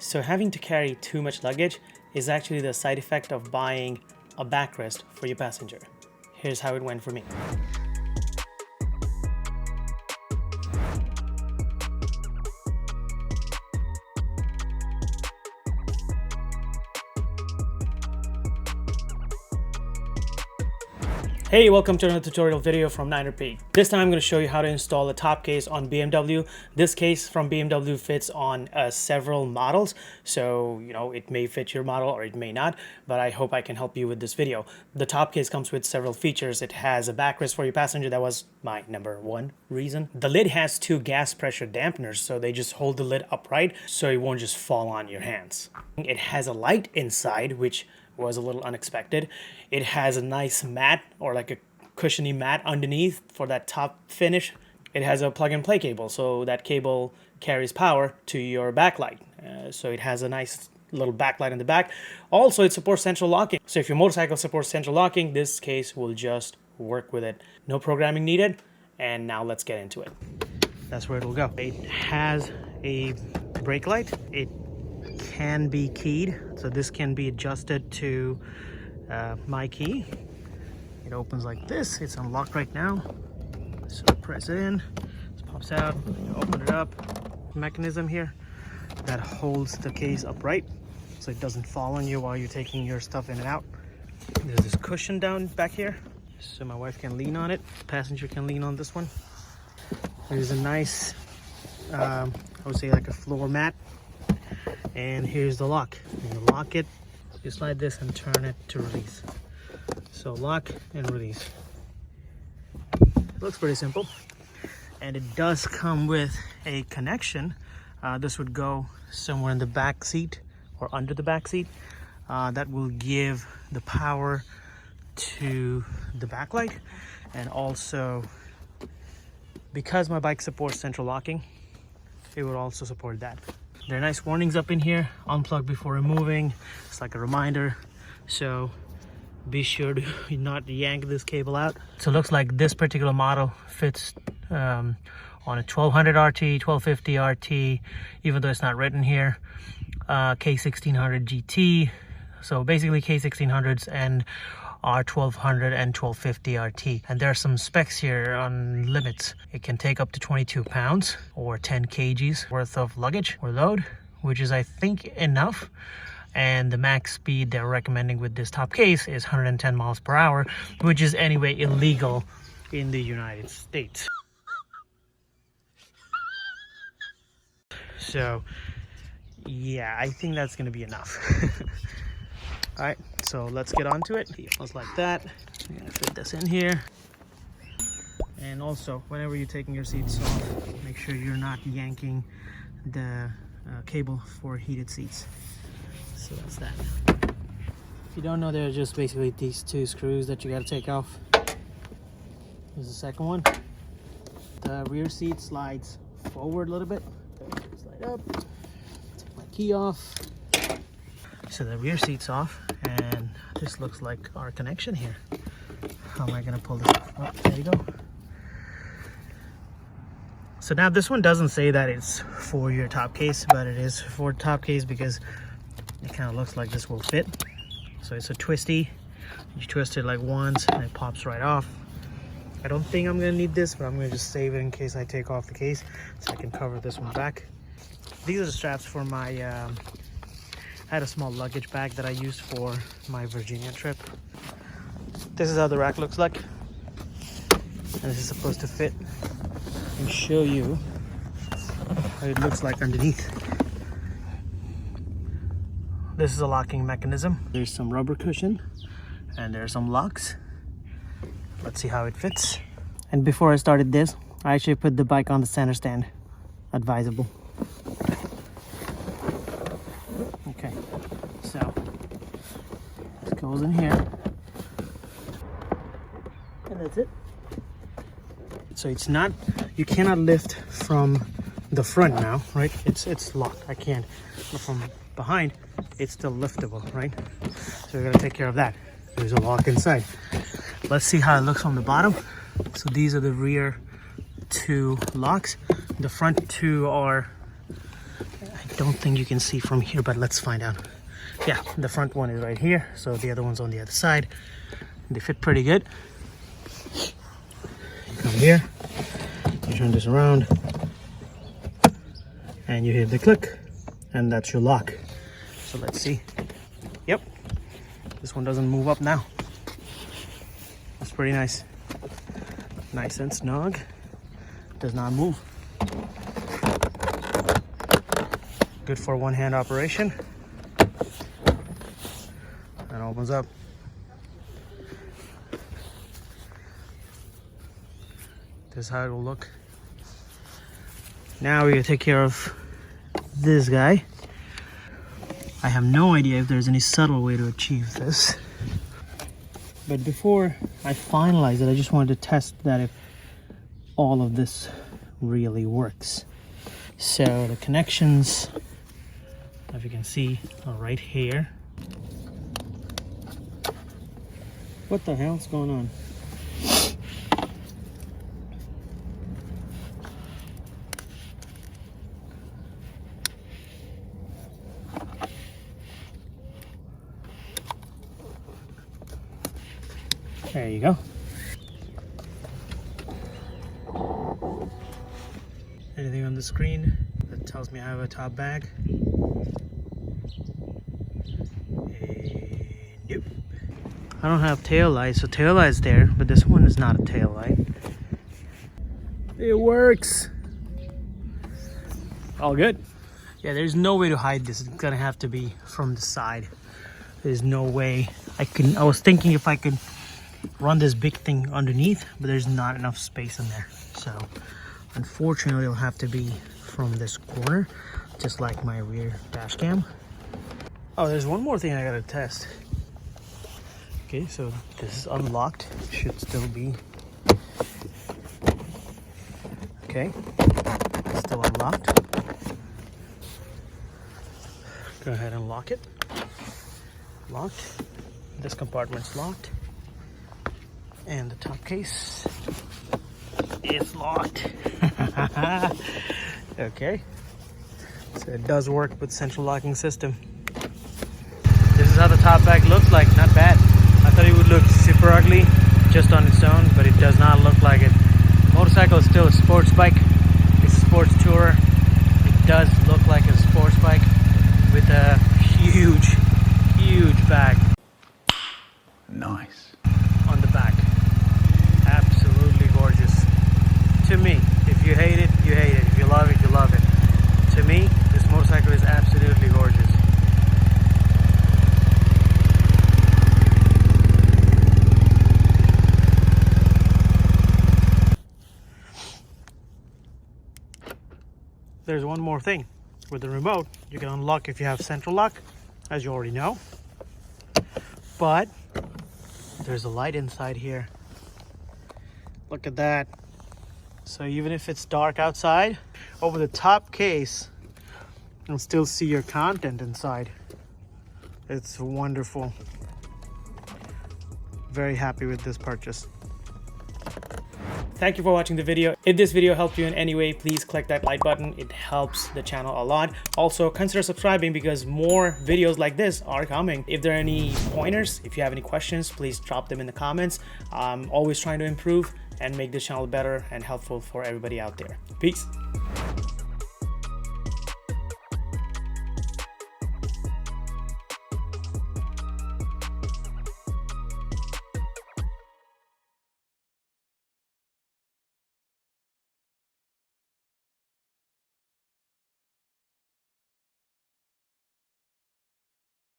So having to carry too much luggage is actually the side effect of buying a backrest for your passenger. Here's how it went for me. Hey, welcome to another tutorial video from Niner Peak. This time I'm going to show you how to install a top case on BMW. This case from BMW fits on several models, so it may fit your model or it may not, but I hope I can help you with this video. The top case comes with several features. It has a backrest for your passenger. That was my number one reason. The lid has two gas pressure dampeners, so they just hold the lid upright so it won't just fall on your hands. It has a light inside, which was a little unexpected. It has a nice mat, or like a cushiony mat underneath for that top finish. It has a plug and play cable, so that cable carries power to your backlight. So it has a nice little backlight in the back. Also, it supports central locking. So if your motorcycle supports central locking, this case will just work with it. No programming needed. And now let's get into it. That's where it'll go. It has a brake light. It can be keyed, so this can be adjusted to my key. It opens like this. It's unlocked right now, so press it in, it pops out, you open it up. Mechanism here that holds the case upright so it doesn't fall on you while you're taking your stuff in and out. There's this cushion down back here so my wife can lean on it, passenger can lean on this one. There's a nice I would say like a floor mat. And here's the lock. You lock it, you slide this and turn it to release. So lock and release. Looks pretty simple. And it does come with a connection. This would go somewhere in the back seat or under the back seat. That will give the power to the backlight. And also, because my bike supports central locking, it would also support that. There are nice warnings up in here. Unplug before removing. It's like a reminder. So be sure to not yank this cable out. So it looks like this particular model fits on a 1200 RT, 1250 RT, even though it's not written here. K1600 GT. So basically K1600s and R1200 and 1250 RT. And there are some specs here on limits. It can take up to 22 pounds or 10 kgs worth of luggage or load, which is I think enough. And the max speed they're recommending with this top case is 110 miles per hour, which is anyway illegal in the United States. So yeah, I think that's gonna be enough. All right, so let's get on to it. Just like that. I'm gonna fit this in here. And also, whenever you're taking your seats off, make sure you're not yanking the cable for heated seats. So that's that. If you don't know, they're just basically these two screws that you gotta take off. Here's the second one. The rear seat slides forward a little bit. Slide up. Take my key off. So the rear seat's off, and this looks like our connection here. How am I gonna pull this off? Oh, there you go. So now this one doesn't say that it's for your top case, but it is for top case because it kind of looks like this will fit. So it's a twisty. You twist it like once and it pops right off. I don't think I'm gonna need this, but I'm gonna just save it in case I take off the case so I can cover this one back. These are the straps for my I had a small luggage bag that I used for my Virginia trip. This is how the rack looks like. And this is supposed to fit and show you what it looks like underneath. This is a locking mechanism. There's some rubber cushion and there's some locks. Let's see how it fits. And before I started this, I actually put the bike on the center stand. Advisable. Okay, so this goes in here, and that's it. So it's not, you cannot lift from the front now, right? It's locked. I can't. But from behind, it's still liftable, right? So we're gonna take care of that. There's a lock inside. Let's see how it looks on the bottom. So these are the rear two locks. The front two are, I don't think you can see from here, but let's find out. Yeah, the front one is right here, so the other one's on the other side. They fit pretty good. You come here, you turn this around, and you hit the click, and that's your lock. So let's see. Yep, this one doesn't move up now. That's pretty nice. Nice and snug. Does not move. Good for one-hand operation. And opens up. This is how it will look. Now we're gonna take care of this guy. I have no idea if there's any subtle way to achieve this. But before I finalize it, I just wanted to test that if all of this really works. So the connections, if you can see, are right here. What the hell's going on? There you go. Anything on the screen that tells me I have a top bag? Nope. I don't have tail light, so tail light's there, but this one is not a tail light. It works. All good. Yeah, there's no way to hide this. It's gonna have to be from the side. There's no way I was thinking if I could run this big thing underneath, but there's not enough space in there. So unfortunately it'll have to be from this corner, just like my rear dash cam. Oh, there's one more thing I gotta test. Okay, so this is unlocked. Should still be. Okay, still unlocked. Go ahead and lock it. Locked. This compartment's locked. And the top case is locked. Okay, so it does work with central locking system. This is how the top bag looks like. Not bad. I thought it would look super ugly just on its own, but it does not look like it. Motorcycle is still a sports bike. It's a sports tourer. It does look like a sports bike with a huge bag. Nice. On the back. Absolutely gorgeous. To me, if you hate it, you hate it. If you love it, you love it. To me, this motorcycle is absolutely gorgeous. There's one more thing. With the remote, you can unlock if you have central lock, as you already know. But there's a light inside here. Look at that. So even if it's dark outside, over the top case, you'll still see your content inside. It's wonderful. Very happy with this purchase. Thank you for watching the video. If this video helped you in any way, please click that like button. It helps the channel a lot. Also, consider subscribing because more videos like this are coming. If there are any pointers, if you have any questions, please drop them in the comments. I'm always trying to improve and make this channel better and helpful for everybody out there. Peace.